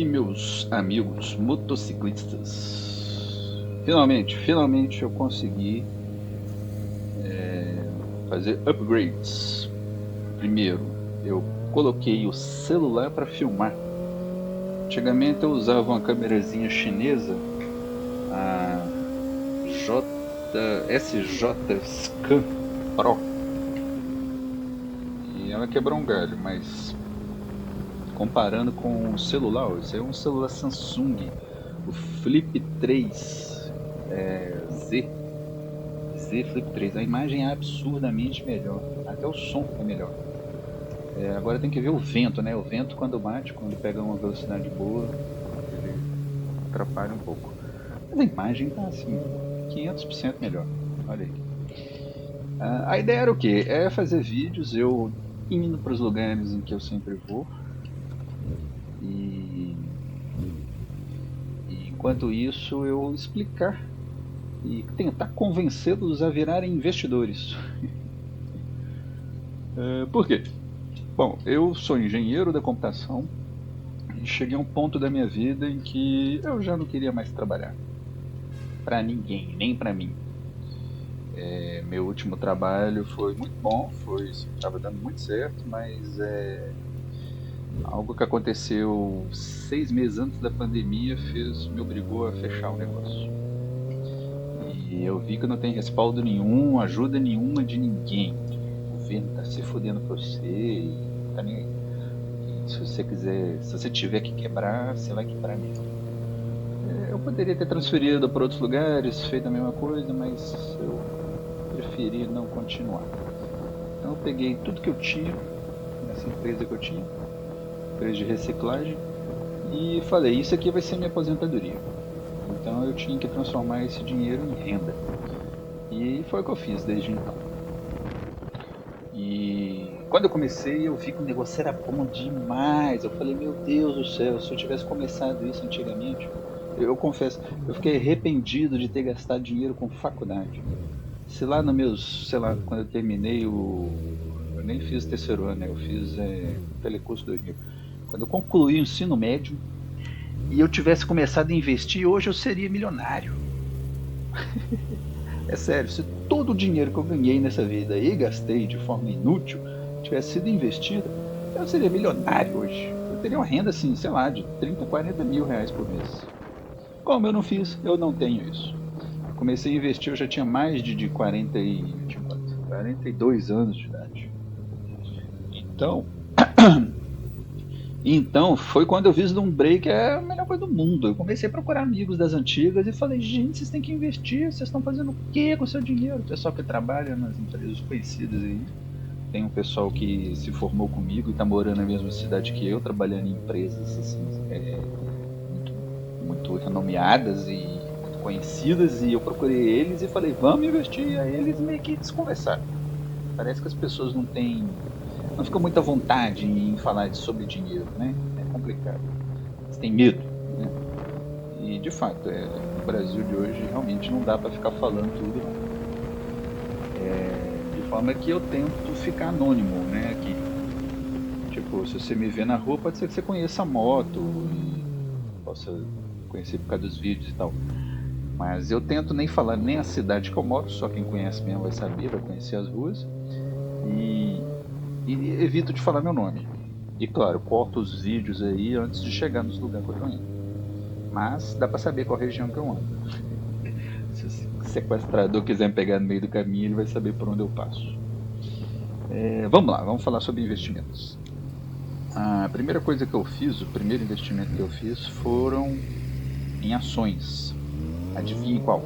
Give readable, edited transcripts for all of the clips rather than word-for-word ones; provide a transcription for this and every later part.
meus amigos motociclistas. Finalmente eu consegui fazer upgrades. Primeiro, eu coloquei o celular para filmar. Antigamente eu usava uma câmerazinha chinesa, a SJ Scan Pro, e ela quebrou um galho, mas comparando com o celular, esse é um celular Samsung, o Flip 3 Z Flip 3. A imagem é absurdamente melhor, até o som é melhor. Agora tem que ver o vento, né? O vento quando bate, quando pega uma velocidade boa, ele atrapalha um pouco. Mas a imagem tá assim, 500% melhor. Olha aí. A ideia era o quê? É fazer vídeos, eu indo para os lugares em que eu sempre vou. E enquanto isso eu explicar e tentar convencê-los a virarem investidores. Por quê? Bom, eu sou engenheiro da computação e cheguei a um ponto da minha vida em que eu já não queria mais trabalhar para ninguém, nem para mim. Meu último trabalho foi muito bom, estava dando muito certo, mas algo que aconteceu 6 meses antes da pandemia me obrigou a fechar o negócio. E eu vi que não tem respaldo nenhum, ajuda nenhuma de ninguém. O governo tá se fudendo pra você e tá nem aí. E se você tiver que quebrar, você vai quebrar mesmo. Eu poderia ter transferido para outros lugares, feito a mesma coisa, mas eu preferi não continuar. Então eu peguei tudo que eu tinha nessa empresa que eu tinha, empresa de reciclagem, e falei, isso aqui vai ser minha aposentadoria. Então eu tinha que transformar esse dinheiro em renda. E foi o que eu fiz desde então. E quando eu comecei, eu vi que o negócio era bom demais. Eu falei, meu Deus do céu, se eu tivesse começado isso antigamente, eu confesso, eu fiquei arrependido de ter gastado dinheiro com faculdade. Se lá no meus, sei lá, quando eu terminei eu nem fiz terceiro ano, né? Eu fiz Telecurso 2000. Quando eu concluí o ensino médio e eu tivesse começado a investir, hoje eu seria milionário. É sério, se todo o dinheiro que eu ganhei nessa vida e gastei de forma inútil tivesse sido investido, eu seria milionário hoje. Eu teria uma renda assim, sei lá, de 30, 40 mil reais por mês. Como eu não fiz, eu não tenho isso. Comecei a investir, eu já tinha mais de 42 anos de idade. Então, foi quando eu vislumbrei que é a melhor coisa do mundo. Eu comecei a procurar amigos das antigas e falei, gente, vocês têm que investir, vocês estão fazendo o que com o seu dinheiro? O pessoal que trabalha nas empresas conhecidas aí. Tem um pessoal que se formou comigo e está morando na mesma cidade que eu, trabalhando em empresas assim, muito renomeadas e muito conhecidas, e eu procurei eles e falei, vamos investir, e aí eles meio que desconversaram. Parece que as pessoas não ficam muito à vontade em falar sobre dinheiro, né? É complicado. Eles têm medo, né? E de fato, no Brasil de hoje realmente não dá para ficar falando tudo, não. De forma que eu tento ficar anônimo, né? Aqui. Tipo, se você me vê na rua, pode ser que você conheça a moto e possa conhecer por causa dos vídeos e tal. Mas eu tento nem falar nem a cidade que eu moro, só quem conhece mesmo vai saber, vai conhecer as ruas. E evito de falar meu nome. E claro, corto os vídeos aí antes de chegar nos lugares que eu tô indo. Mas dá pra saber qual região que eu ando. Se o sequestrador quiser me pegar no meio do caminho, ele vai saber por onde eu passo. Vamos lá, vamos falar sobre investimentos. A primeira coisa que eu fiz, o primeiro investimento que eu fiz foram em ações. Adivinhe qual?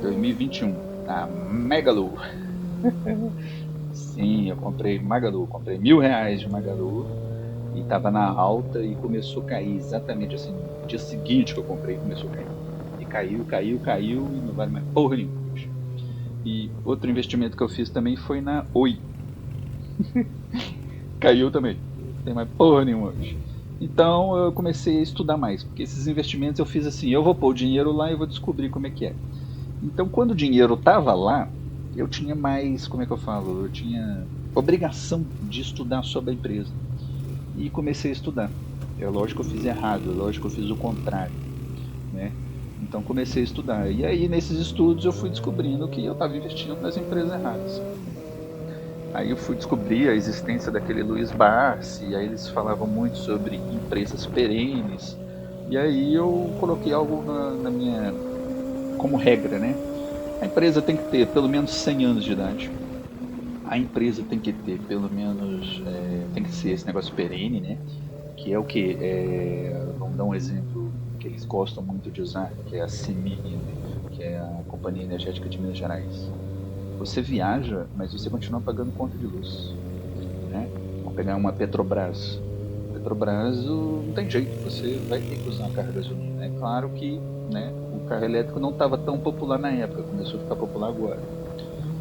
2021, a Magalu. Sim, eu comprei Magalu, comprei R$1.000 de Magalu e tava na alta e começou a cair exatamente assim, no dia seguinte que eu comprei começou a cair. E caiu e não vale mais porra nenhuma. E outro investimento que eu fiz também foi na Oi. Caiu também, não tem mais porra nenhuma hoje. Então eu comecei a estudar mais, porque esses investimentos eu fiz assim, eu vou pôr o dinheiro lá e vou descobrir como é que é. Então quando o dinheiro tava lá, eu tinha mais, como é que eu falo, eu tinha obrigação de estudar sobre a empresa. E comecei a estudar. É lógico que eu fiz errado, é lógico que eu fiz o contrário, né? Então comecei a estudar. E aí nesses estudos eu fui descobrindo que eu estava investindo nas empresas erradas. Aí eu fui descobrir a existência daquele Luiz Barsi, aí eles falavam muito sobre empresas perenes. E aí eu coloquei algo na minha como regra, né? A empresa tem que ter pelo menos 100 anos de idade. A empresa tem que ter pelo menos, tem que ser esse negócio perene, né? Que é o que? Vamos dar um exemplo que eles gostam muito de usar, que é a CEMIG, né? Que é a Companhia Energética de Minas Gerais. Você viaja, mas você continua pagando conta de luz, né? Vamos pegar uma Petrobras. Petrobras não tem jeito, você vai ter que usar um carro a gasolina. É claro que, né, o carro elétrico não estava tão popular na época, começou a ficar popular agora.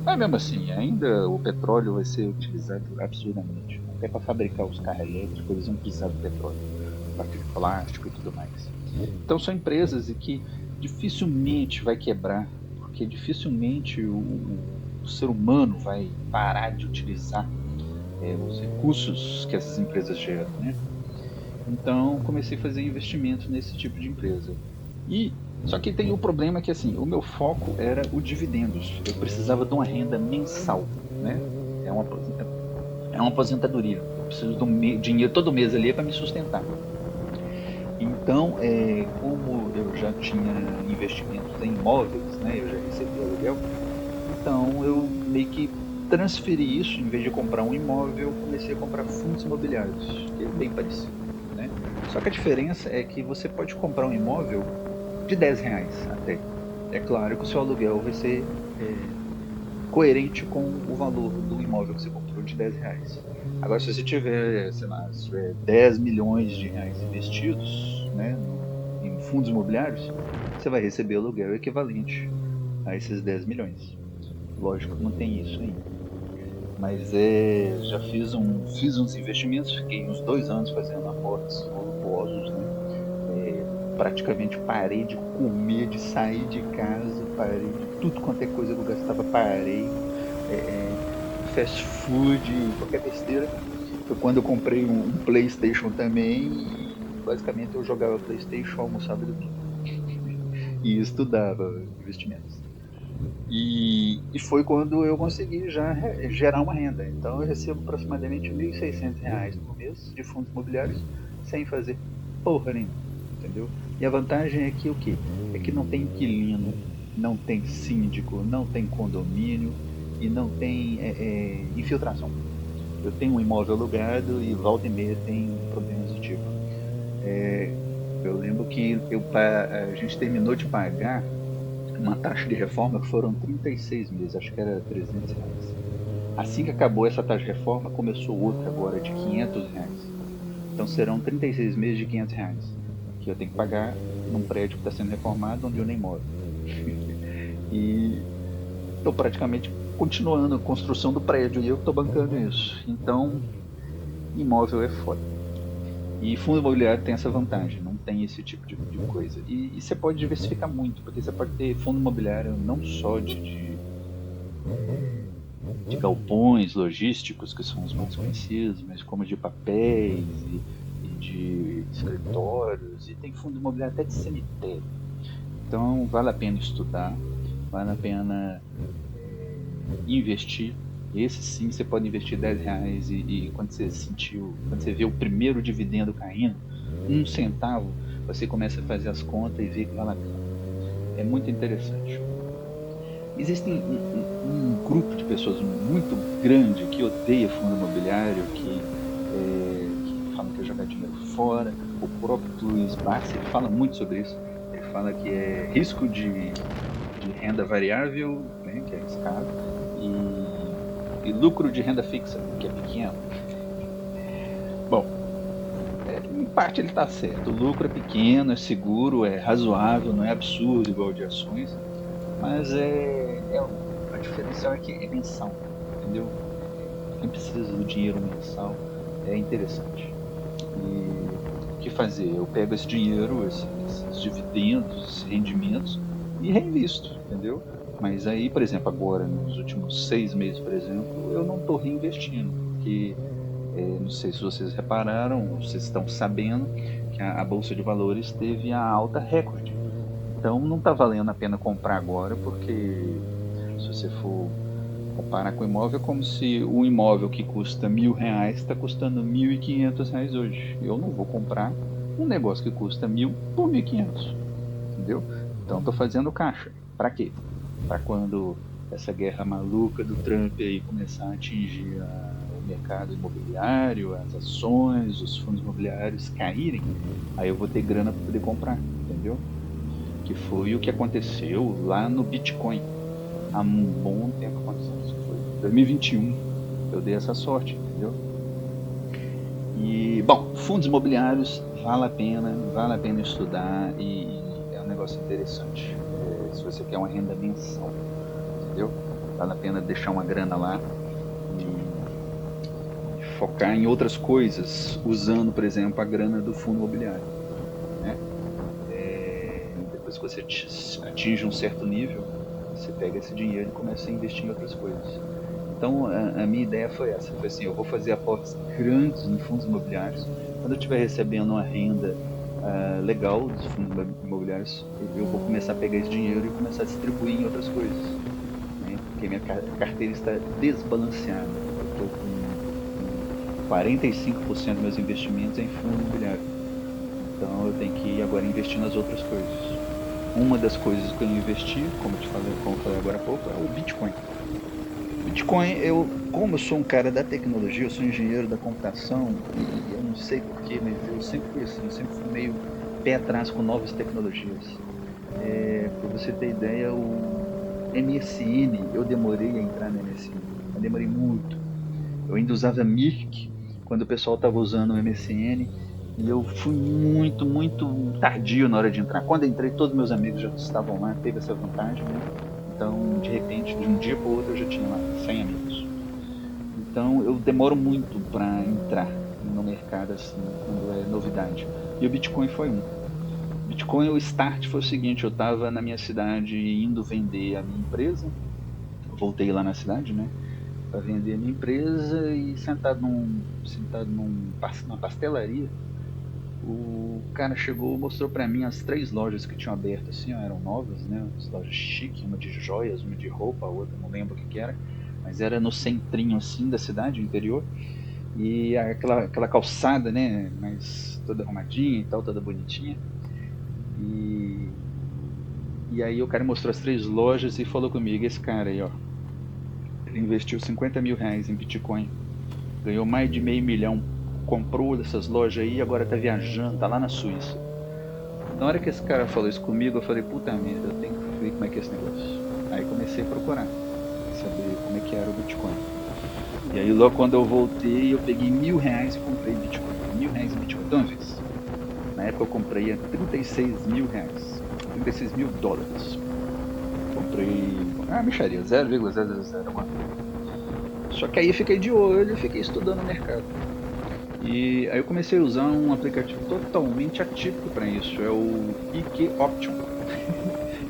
Mas mesmo assim, ainda o petróleo vai ser utilizado absurdamente. Até para fabricar os carros elétricos, eles vão precisar do petróleo, a partir de plástico e tudo mais. Então são empresas que dificilmente vai quebrar, porque dificilmente o ser humano vai parar de utilizar os recursos que essas empresas geram, né? Então comecei a fazer investimentos nesse tipo de empresa. E só que tem o problema que assim, o meu foco era o dividendos. Eu precisava de uma renda mensal, né? É uma, é uma aposentadoria. Eu preciso de dinheiro todo mês ali para me sustentar. Então, como eu já tinha investimentos em imóveis, né? Eu já recebia aluguel. Então eu meio que transferi isso, em vez de comprar um imóvel, eu comecei a comprar fundos imobiliários, que é bem parecido, né? Só que a diferença é que você pode comprar um imóvel de R$ 10 até. É claro que o seu aluguel vai ser coerente com o valor do imóvel que você comprou de R$ 10. Agora, se você tiver, sei lá, se tiver 10 milhões de reais investidos, né, em fundos imobiliários, você vai receber aluguel equivalente a esses 10 milhões. Lógico que não tem isso ainda. Mas já fiz uns investimentos, fiquei uns 2 anos fazendo aportes volutuosos, né? Praticamente parei de comer, de sair de casa, parei de tudo quanto é coisa que eu gastava, parei. Fast food, qualquer besteira. Foi quando eu comprei um PlayStation também e basicamente eu jogava PlayStation, almoçava e dormia. E estudava investimentos. E foi quando eu consegui já gerar uma renda. Então eu recebo aproximadamente R$ 1.600 por mês de fundos imobiliários sem fazer porra nenhuma, entendeu? E a vantagem é que o quê? É que não tem inquilino, não tem síndico, não tem condomínio e não tem infiltração. Eu tenho um imóvel alugado e volta e meia tem problemas do tipo. Eu lembro que a gente terminou de pagar uma taxa de reforma que foram 36 meses, acho que era R$ 300. Assim que acabou essa taxa de reforma, começou outra agora de R$ 500. Então serão 36 meses de R$ 500 que eu tenho que pagar num prédio que está sendo reformado onde eu nem moro. E estou praticamente continuando a construção do prédio e eu estou bancando isso. Então, imóvel é foda. E fundo imobiliário tem essa vantagem, não tem esse tipo de coisa. E você pode diversificar muito, porque você pode ter fundo imobiliário não só de galpões logísticos, que são os mais conhecidos, mas como de papéis e de escritórios, e tem fundo imobiliário até de cemitério. Então vale a pena estudar, vale a pena investir. Esse sim você pode investir R$ 10 e quando você vê o primeiro dividendo caindo, 1 centavo, você começa a fazer as contas e vê que vale a pena. É muito interessante. Existe um grupo de pessoas muito grande que odeia fundo imobiliário, que falam que é jogar dinheiro fora. O próprio Luiz Barsi ele fala muito sobre isso. Ele fala que é risco de renda variável, né, que é arriscado, e lucro de renda fixa, que é pequeno. Bom, em parte ele está certo. O lucro é pequeno, é seguro, é razoável, não é absurdo igual de ações, mas a diferencial é que é mensal, entendeu? Quem precisa do dinheiro mensal é interessante. E o que fazer? Eu pego esse dinheiro, esses dividendos, esses rendimentos e reinvisto, entendeu? Mas aí, por exemplo, agora, nos últimos 6 meses, por exemplo, eu não estou reinvestindo, porque Não sei se vocês repararam, ou vocês estão sabendo que a Bolsa de Valores teve a alta recorde. Então não está valendo a pena comprar agora, porque se você for comparar com o imóvel, é como se um imóvel que custa R$ 1.000 está custando R$ 1.500 hoje. Eu não vou comprar um negócio que custa 1.000 por 1.500, entendeu? Então estou fazendo caixa. Para quê? Para quando essa guerra maluca do Trump aí começar a atingir o mercado imobiliário, as ações, os fundos imobiliários caírem, aí eu vou ter grana para poder comprar, entendeu? Que foi o que aconteceu lá no Bitcoin. Há um bom tempo aconteceu isso. Foi 2021. Eu dei essa sorte, entendeu? E, bom, fundos imobiliários vale a pena estudar e é um negócio interessante. Se você quer uma renda mensal, entendeu? Vale a pena deixar uma grana lá e focar em outras coisas, usando, por exemplo, a grana do fundo imobiliário, né? Depois que você atinge um certo nível, você pega esse dinheiro e começa a investir em outras coisas. Então a minha ideia foi essa, foi assim, eu vou fazer aportes grandes em fundos imobiliários. Quando eu estiver recebendo uma renda legal dos fundos imobiliários, eu vou começar a pegar esse dinheiro e começar a distribuir em outras coisas, né? Porque minha carteira está desbalanceada. Eu estou com 45% dos meus investimentos em fundo imobiliário. Então eu tenho que ir agora investir nas outras coisas. Uma das coisas que eu investi, como eu falei agora há pouco, é o Bitcoin. Bitcoin, como eu sou um cara da tecnologia, eu sou engenheiro da computação e eu não sei porquê, mas eu sempre fui assim, eu sempre fui meio pé atrás com novas tecnologias. Para você ter ideia, o MSN, eu demorei a entrar no MSN, eu demorei muito. Eu ainda usava Mirk quando o pessoal estava usando o MSN e eu fui muito, muito tardio na hora de entrar. Quando entrei, todos meus amigos já estavam lá, teve essa vantagem, né? Então, de repente, de um dia para o outro, eu já tinha lá 100 amigos. Então, eu demoro muito para entrar no mercado assim, quando é novidade. E o Bitcoin foi um. Bitcoin, o start foi o seguinte: eu estava na minha cidade indo vender a minha empresa, voltei lá na cidade, né? Para vender a minha empresa e numa pastelaria, o cara chegou e mostrou para mim as 3 lojas que tinham aberto, assim, ó, eram novas, né? As lojas chique, uma de joias, uma de roupa, a outra não lembro o que era, mas era no centrinho assim da cidade, interior, e aquela calçada, né? Mas toda arrumadinha e tal, toda bonitinha. E, e aí o cara mostrou as 3 lojas e falou comigo: esse cara aí, ó, ele investiu R$ 50.000 em Bitcoin, ganhou mais de meio milhão, comprou dessas lojas aí e agora tá viajando, tá lá na Suíça. Na hora que esse cara falou isso comigo, eu falei: puta merda, eu tenho que ver como é que é esse negócio. Aí comecei a procurar, saber como é que era o Bitcoin. E aí logo quando eu voltei, eu peguei R$ 1.000 e comprei Bitcoin. R$ 1.000 em Bitcoin de uma vez. Na época eu comprei a R$ 36.000, US$ 36.000. Comprei, mexaria, 0,001. Só que aí fiquei de olho e fiquei estudando o mercado. E aí eu comecei a usar um aplicativo totalmente atípico para isso, é o IQ Option.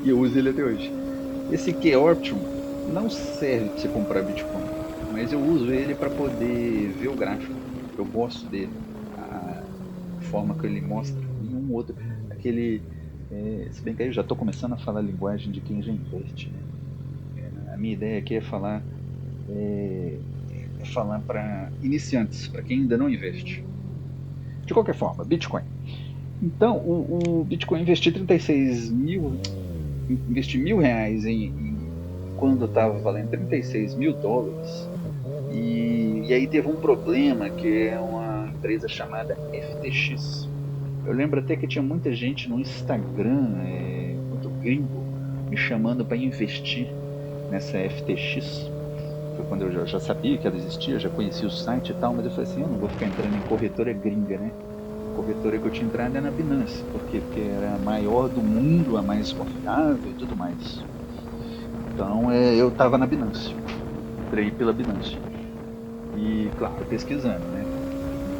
E eu uso ele até hoje. Esse IQ Option não serve para você comprar Bitcoin, mas eu uso ele para poder ver o gráfico. Eu gosto dele, a forma que ele mostra. Nenhum outro, aquele, se bem que aí eu já estou começando a falar a linguagem de quem já investe, né? A minha ideia aqui é, é falar para iniciantes, para quem ainda não investe. De qualquer forma, Bitcoin. Então, o Bitcoin investi 36 mil, investi R$ 1.000 quando estava valendo US$ 36.000. E aí teve um problema que é uma empresa chamada FTX. Eu lembro até que tinha muita gente no Instagram, muito gringo, me chamando para investir nessa FTX. Foi quando eu já sabia que ela existia, já conhecia o site e tal, mas eu falei assim: eu não vou ficar entrando em corretora gringa, né? A corretora que eu tinha entrado é na Binance, porque era a maior do mundo, a mais confiável e tudo mais. Então eu estava na Binance, entrei pela Binance. E claro, pesquisando, né?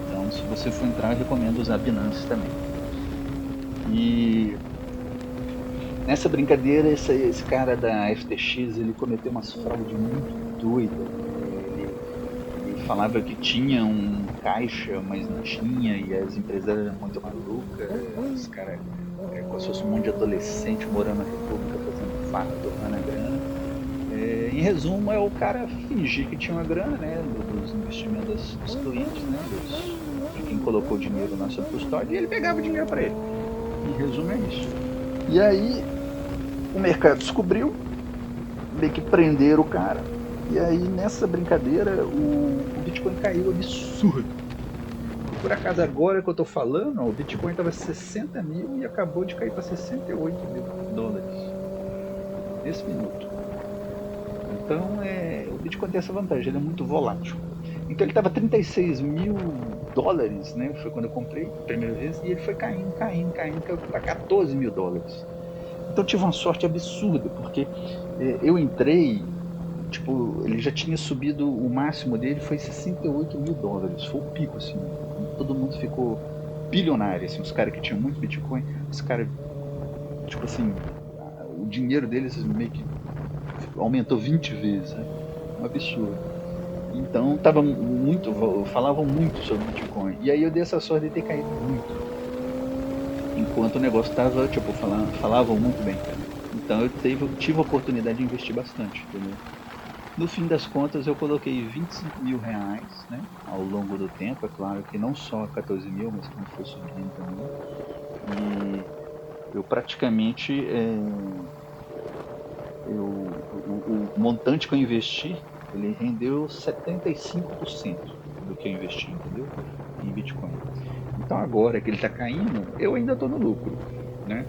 Então se você for entrar, eu recomendo usar a Binance também. E nessa brincadeira, esse cara da FTX, ele cometeu umas fraudes muito doidas. Ele falava que tinha um caixa, mas não tinha, e as empresas eram muito malucas, os caras como se fosse um monte de adolescente morando na República fazendo farra, torrando a grana. Em resumo, é o cara fingir que tinha uma grana, né, dos investimentos dos clientes, né, de quem colocou dinheiro na sua custódia, e ele pegava o dinheiro para ele. Em resumo, é isso. E aí, o mercado descobriu, meio que prenderam o cara, e aí nessa brincadeira o Bitcoin caiu absurdo. Por acaso agora que eu tô falando, o Bitcoin estava 60 mil e acabou de cair para 68 mil dólares nesse minuto. Então o Bitcoin tem essa vantagem, ele é muito volátil. Então ele estava 36 mil dólares, né? Foi quando eu comprei a primeira vez, e ele foi caindo, caindo, caindo, caiu para 14 mil dólares. Então eu tive uma sorte absurda, porque eu entrei, tipo, ele já tinha subido, o máximo dele foi 68 mil dólares, foi o pico, assim. Todo mundo ficou bilionário, assim, os caras que tinham muito Bitcoin, os caras, tipo assim, o dinheiro deles meio que aumentou 20 vezes, né? Um absurdo. Então tava muito, falavam muito sobre Bitcoin. E aí eu dei essa sorte de ter caído muito. Enquanto o negócio tava, tipo, falavam muito bem. Então eu tive a oportunidade de investir bastante, entendeu? No fim das contas eu coloquei 25 mil reais, né? Ao longo do tempo, é claro que não só 14 mil, mas como foi subindo também. E eu praticamente, o montante que eu investi, ele rendeu 75% do que eu investi, entendeu? Em Bitcoin. Então agora que ele está caindo, eu ainda estou no lucro, né?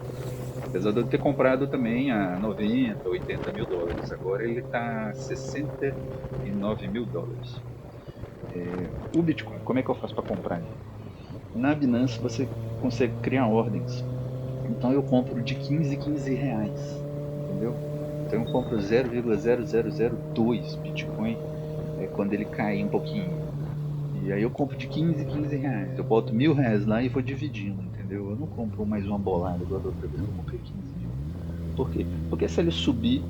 Apesar de eu ter comprado também a 90, 80 mil dólares. Agora ele está a 69 mil dólares. O Bitcoin, como é que eu faço para comprar ele? Na Binance você consegue criar ordens. Então eu compro de 15 em 15 reais, entendeu? Então eu compro 0,0002 Bitcoin quando ele cai um pouquinho. E aí eu compro de 15 em 15 reais. Eu boto R$ 1.000 lá e vou dividindo, entendeu? Eu não compro mais uma bolada igual da outra vez que eu comprei 15 mil. Por quê? Porque se ele subir,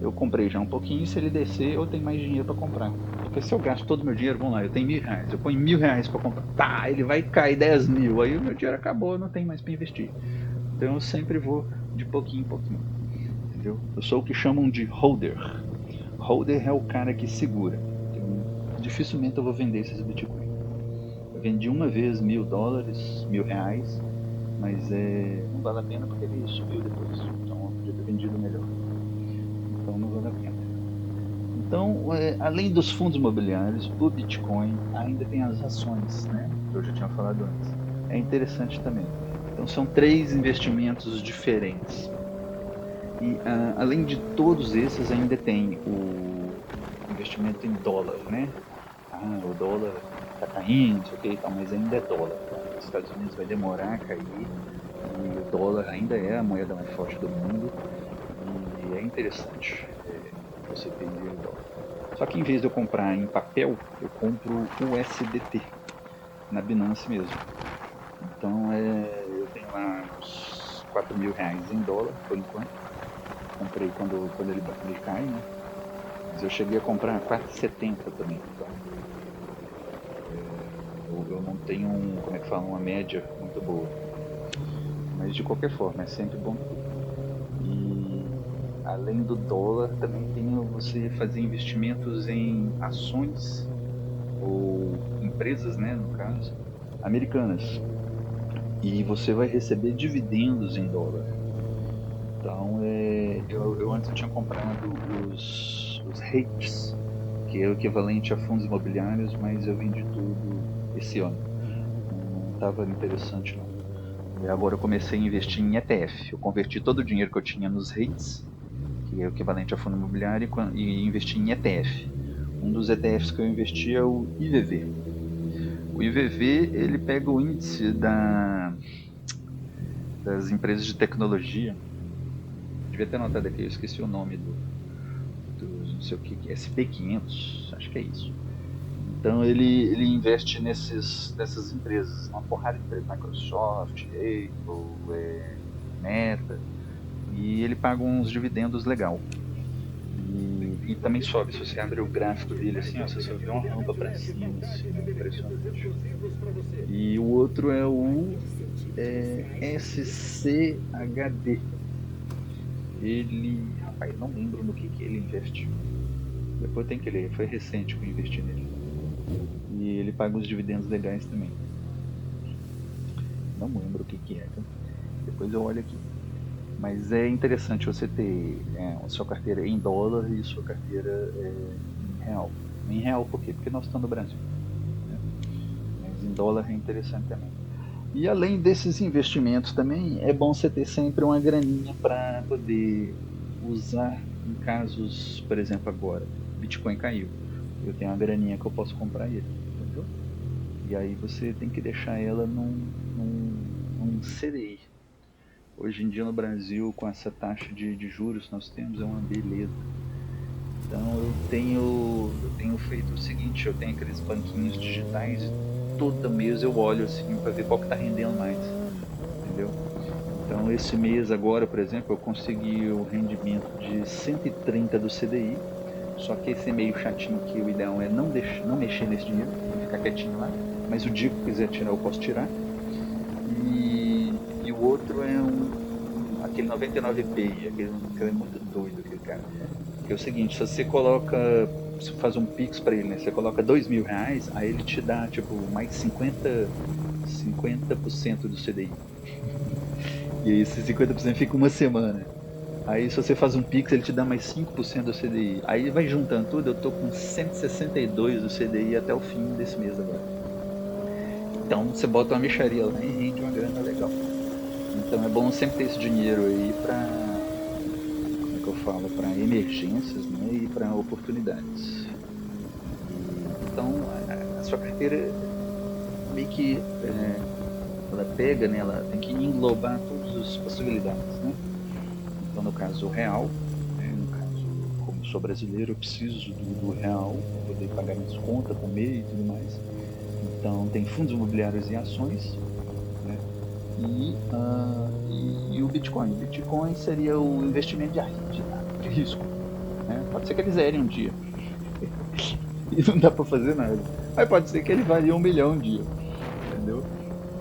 eu comprei já um pouquinho, e se ele descer, eu tenho mais dinheiro para comprar. Porque se eu gasto todo o meu dinheiro, vamos lá, eu tenho R$ 1.000, eu ponho R$ 1.000 para comprar. Tá, ele vai cair 10 mil, aí o meu dinheiro acabou, eu não tenho mais para investir. Então eu sempre vou de pouquinho em pouquinho, entendeu? Eu sou o que chamam de holder. Holder é o cara que segura. Então, dificilmente eu vou vender esses Bitcoin. Eu vendi uma vez $1.000, R$ 1.000, mas não vale a pena porque ele subiu depois. Então eu podia ter vendido melhor. Então não vale a pena. Então, além dos fundos imobiliários, o Bitcoin ainda tem as ações, né? Que eu já tinha falado antes. É interessante também. Então são três investimentos diferentes. E além de todos esses, ainda tem o investimento em dólar, né? O dólar está caindo, não sei o que e tal, mas ainda é dólar. Tá? Os Estados Unidos vai demorar a cair e o dólar ainda é a moeda mais forte do mundo e é interessante você ter dinheiro em dólar. Só que em vez de eu comprar em papel, eu compro o USDT na Binance mesmo. Então eu tenho lá uns R$ 4.000 em dólar por enquanto. Comprei quando ele cai, né? Mas eu cheguei a comprar 4,70 também. Então eu não tenho como é que fala, uma média muito boa. Mas de qualquer forma, é sempre bom ter. E além do dólar, também tem você fazer investimentos em ações ou empresas, né, no caso, americanas. E você vai receber dividendos em dólar. Então, eu antes eu tinha comprado os REITs, que é o equivalente a fundos imobiliários, mas eu vendi tudo esse ano. Não estava interessante não. E agora eu comecei a investir em ETF. Eu converti todo o dinheiro que eu tinha nos REITs, que é o equivalente a fundo imobiliário, e investi em ETF. Um dos ETFs que eu investi é o IVV. O IVV ele pega o índice das empresas de tecnologia. Devia ter anotado aqui, eu esqueci o nome do não sei o que, SP500, acho que é isso. Então ele investe nessas empresas, uma porrada de empresas, Microsoft, Apple, Meta, e ele paga uns dividendos legal. E também sobe, se você abre o gráfico dele assim, ó, você só vê uma rampa pra cima, assim, é impressionante. E o outro é o SCHD. Ele, rapaz, não lembro no que ele investiu. Depois tem que ler, foi recente que eu investi nele. E ele paga uns dividendos legais também. Não lembro o que é, tá? Depois eu olho aqui. Mas é interessante você ter a sua carteira em dólar e sua carteira em real. Em real por quê? Porque nós estamos no Brasil. Né? Mas em dólar é interessante também. E além desses investimentos também, é bom você ter sempre uma graninha para poder usar em casos, por exemplo, agora, Bitcoin caiu. Eu tenho uma graninha que eu posso comprar ele, entendeu? E aí você tem que deixar ela num CDI. Hoje em dia no Brasil, com essa taxa de juros que nós temos, é uma beleza. Então eu tenho feito o seguinte, eu tenho aqueles banquinhos digitais e todo mês eu olho assim para ver qual que está rendendo mais, entendeu? Então esse mês agora, por exemplo, eu consegui o rendimento de 130 do CDI, só que esse é meio chatinho que o ideal é não mexer nesse dinheiro, ele ficar quietinho lá, mas o dia que eu quiser tirar eu posso tirar. E o outro é aquele 99 Pay, aquele é muito doido aquele cara. Que é o seguinte, se você coloca, você faz um Pix pra ele, né? Você coloca R$ 2.000, aí ele te dá tipo mais 50% do CDI. E aí esse 50% fica uma semana. Aí se você faz um Pix, ele te dá mais 5% do CDI. Aí vai juntando tudo, eu tô com 162 do CDI até o fim desse mês agora. Então você bota uma mixaria lá e rende uma grana legal. Então é bom sempre ter esse dinheiro aí pra, como é que eu falo, para emergências, né, e para oportunidades. Então a sua carteira meio que ela pega, né, ela tem que englobar todas as possibilidades, né? Então no caso real, né, no caso como sou brasileiro, eu preciso do real para poder pagar minhas contas, comer e tudo mais. Então tem fundos imobiliários e ações, né? E o Bitcoin. O Bitcoin seria o investimento de risco. Né? Pode ser que ele zere um dia e não dá para fazer nada. Mas pode ser que ele varie 1 milhão um dia, entendeu?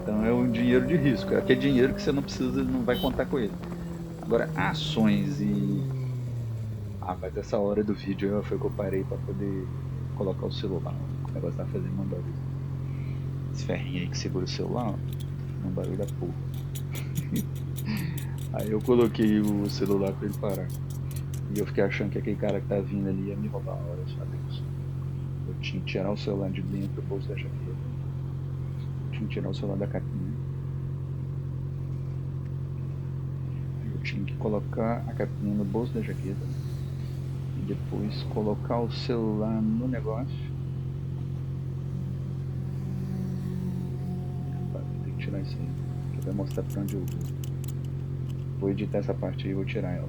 Então é um dinheiro de risco. É aquele dinheiro que você não precisa, não vai contar com ele. Agora, ações e. Ah, mas essa hora do vídeo foi que eu parei para poder colocar o celular. O negócio tá fazendo um barulho. Esse ferrinho aí que segura o celular, ó, um barulho da porra. Aí eu coloquei o celular para ele parar. E eu fiquei achando que aquele cara que tá vindo ali ia me roubar a hora, sabe? Eu tinha que tirar o celular de dentro do bolso da jaqueta. Eu tinha que tirar o celular da capinha. Eu tinha que colocar a capinha no bolso da jaqueta. E depois colocar o celular no negócio. Tá, tem que tirar isso aí. Que vai mostrar pra onde eu vou editar essa parte aí e vou tirar ela.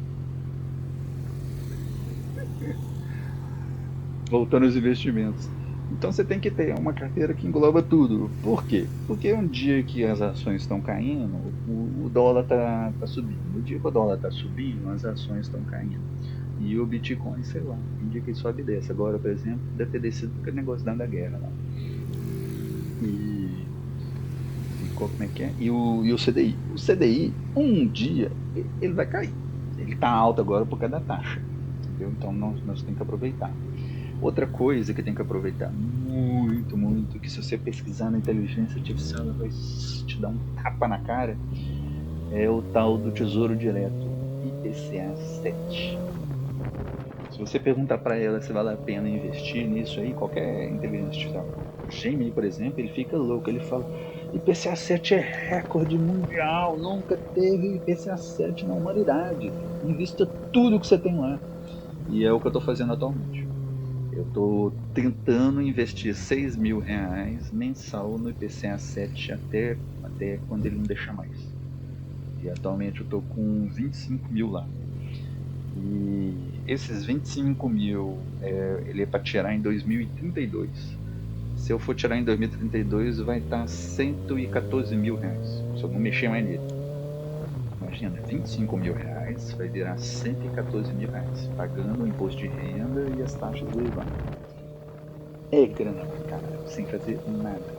Voltando aos investimentos. Então você tem que ter uma carteira que engloba tudo. Por quê? Porque um dia que as ações estão caindo, o dólar tá subindo. No dia que o dólar está subindo, as ações estão caindo. E o Bitcoin, sei lá, um dia que ele sobe e desce. Agora, por exemplo, deve ter descido porque o negócio da guerra lá. E como é que é? E o CDI. O CDI, um dia, ele vai cair. Ele está alto agora por causa da taxa. Entendeu? Então nós temos que aproveitar. Outra coisa que tem que aproveitar muito, muito, que se você pesquisar na inteligência artificial ela vai te dar um tapa na cara, é o tal do Tesouro Direto, IPCA 7. Se você perguntar para ela se vale a pena investir nisso aí, qualquer inteligência artificial, o Gemini, por exemplo, ele fica louco, ele fala, IPCA 7 é recorde mundial, nunca teve IPCA 7 na humanidade, invista tudo que você tem lá. E é o que eu estou fazendo atualmente. Eu estou tentando investir R$ 6.000 mensal no IPCA 7 até quando ele não deixar mais. E atualmente eu estou com 25 mil lá. E esses 25 mil ele é para tirar em 2032. Se eu for tirar em 2032 vai estar R$ 114 mil. Se eu não mexer mais nele. Imagina, R$ 25 mil. reais vai virar 114 mil reais, pagando o imposto de renda e as taxas do IVA. É grana pra caralho, sem fazer nada.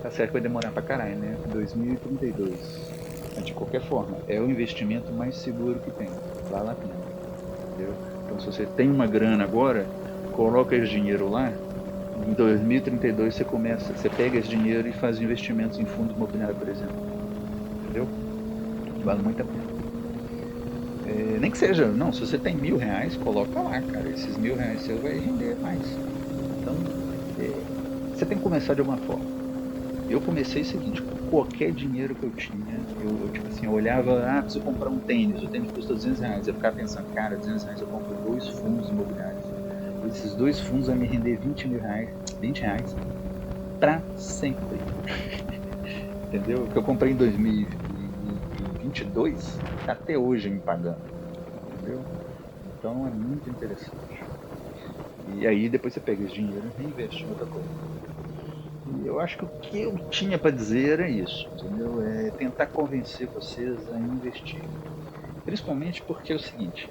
Tá certo que vai demorar pra caralho, né? 2032. Mas de qualquer forma, é o investimento mais seguro que tem. Vale a pena. Entendeu? Então se você tem uma grana agora, coloca esse dinheiro lá. Em 2032 você começa, você pega esse dinheiro e faz investimentos em fundo imobiliário, por exemplo. Entendeu? Vale muito a pena. Nem que seja, não, se você tem R$ 1.000, coloca lá, cara. Esses R$ 1.000 seu vai render mais. Então, você tem que começar de alguma forma. Eu comecei o seguinte, com qualquer dinheiro que eu tinha, tipo assim, eu olhava, preciso comprar um tênis, o tênis custa R$ 200. Eu ficava pensando, cara, R$ 200 eu compro 2 fundos imobiliários. Esses 2 fundos vão me render R$ 20 pra sempre. Entendeu? O que eu comprei em 2022, tá até hoje me pagando. Entendeu? Então é muito interessante. E aí depois você pega esse dinheiro e reinveste em outra coisa. E eu acho que o que eu tinha para dizer era isso, entendeu? É tentar convencer vocês a investir. Principalmente porque é o seguinte,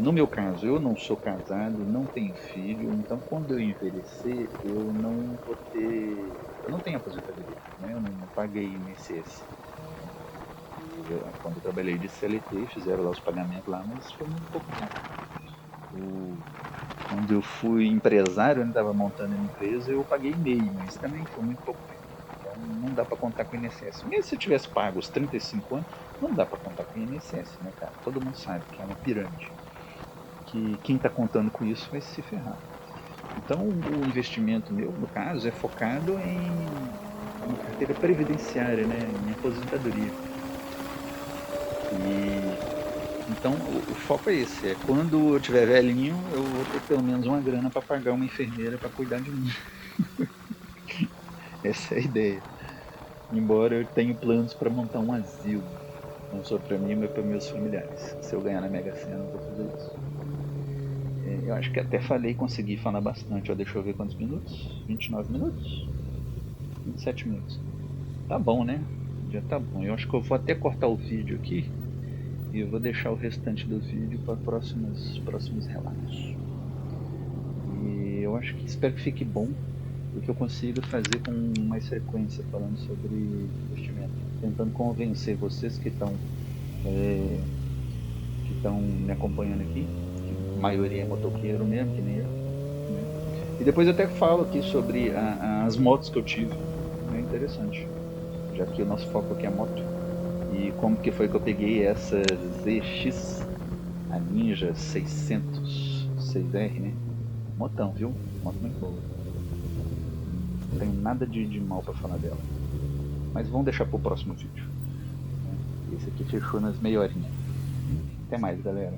no meu caso, eu não sou casado, não tenho filho, então quando eu envelhecer, eu não vou ter. Eu não tenho aposentadoria, né? Eu não paguei INSS. Quando eu trabalhei de CLT, fizeram lá os pagamentos lá, mas foi muito pouco tempo. O, Quando eu fui empresário, eu estava montando a empresa, eu paguei meio, mas também foi muito pouco tempo. Então não dá para contar com o INSS. Mesmo se eu tivesse pago os 35 anos, não dá para contar com o INSS, né, cara? Todo mundo sabe que é uma pirâmide. Que quem está contando com isso vai se ferrar. Então o investimento meu, no caso, é focado em carteira previdenciária, né, em aposentadoria. E então o foco é esse, é quando eu tiver velhinho, eu vou ter pelo menos uma grana para pagar uma enfermeira para cuidar de mim. Essa é a ideia. Embora eu tenha planos para montar um asilo, não só para mim, mas para meus familiares. Se eu ganhar na Mega Sena, eu vou fazer isso. Eu acho que até falei, consegui falar bastante. Ó, deixa eu ver quantos minutos. 29 minutos? 27 minutos. Tá bom, né? Já tá bom. Eu acho que eu vou até cortar o vídeo aqui e eu vou deixar o restante do vídeo para próximos relatos. E eu acho que espero que fique bom e que eu consiga fazer com mais frequência falando sobre investimento, tentando convencer vocês que estão me acompanhando aqui, que a maioria é motoqueiro mesmo, que nem eu, né? E depois eu até falo aqui sobre as motos que eu tive, é interessante, já que o nosso foco aqui é moto. E como que foi que eu peguei essa ZX, a Ninja 600 6R, né? Motão, viu? Moto muito boa. Não tenho nada de mal para falar dela. Mas vamos deixar pro próximo vídeo. Esse aqui fechou nas meia horinha. Até mais, galera.